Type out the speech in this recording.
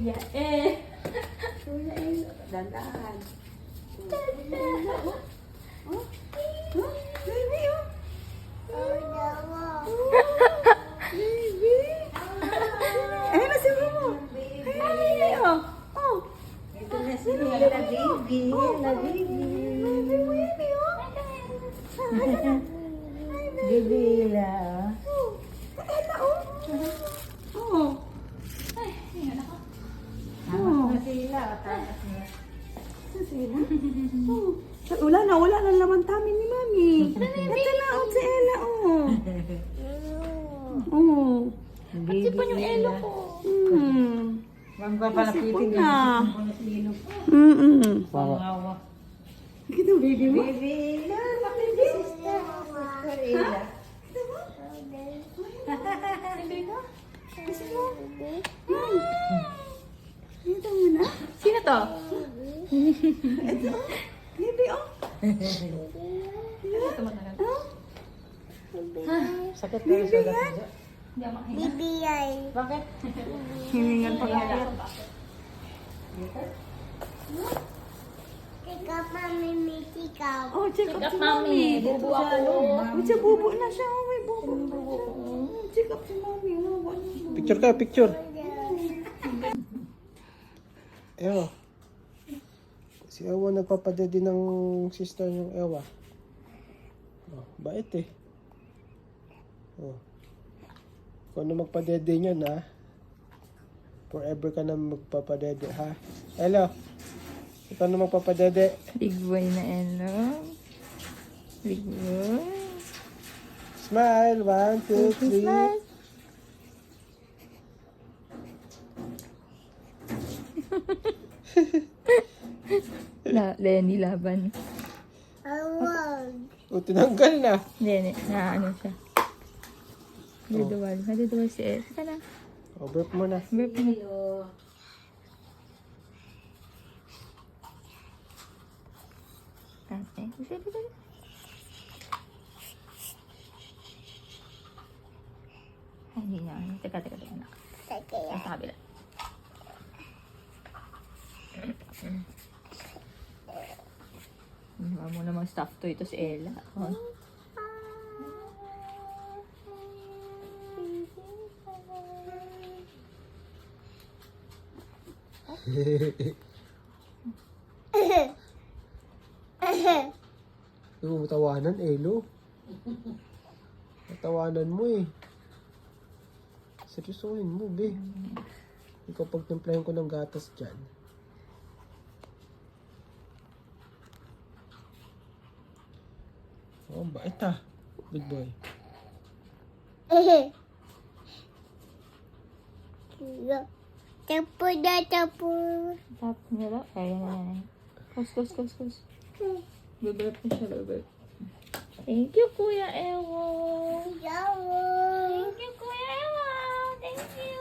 Kuya eh. Kuya eh. Dandahan. Oh? Oh? Baby, oh. Baby. Ayun na si Momo. Ayun, oh. Oh. Ito na si Hela Baby. Hela Baby. Baby mo yan, eh, oh. Baby Hela. Oh. Ella, oh. Oh. Ay, ayun ako. Tama na si Hela. Takas niya. Sila? Oh. Wala na laman tamin ni Mami. Ito na, oh, si Ella, oh. Oh. Baby Sipan yung elo ko. Huwag pa pala Sipon pitin. na. Sipon na si Ilo. Pangawa. Kita baby mo? Baby Hela. Bakit si sister? Sister Hela. Kasi mo? Dito mo na? Sino to? Ito, oh. Baby, oh. Ito matagal. Sakit na yung sugat niya. Hindi ako makahinga. Bakit? Hiningan pa kaya. Oh, check up si Mami. Bubu ako. Oh, siya bubo na siya. Oh, may bubo. Check up si Mami. Oh, ano? Picture ka, picture. Ewa. Si Ewa nagpapadede ng sister yung Ewa. Oh, bait eh. Oh. Kung ano magpadede niya na, forever ka na magpapadede, ha? Hello. Ikaw na magpapadede. Big boy na elo. Big boy. Smile. 1, 2, 3. Lenny laban. O, tinanggal na. Lenny, na ano siya. Naduduwal. Naduduwal si El. Saka na. O, burp mo na. Burp mo. Okay. Sige. Ay, hindi niya. Teka. Anak. Sa kabila. Nawa mo namang stuff to. Ito si Ella. Oh. Yung tawanan, Elo. Tawanan mo eh. Seryosohin mo, be. Ikaw pagtimplahin ko ng gatas dyan. Oh, bait ah. Good boy. Tapo na tapo. Tap nila. Kaya na. Kus. Bebep na siya, bebep. Thank you, Kuya Ewo. Thank you, Kuya Ewo. Thank you.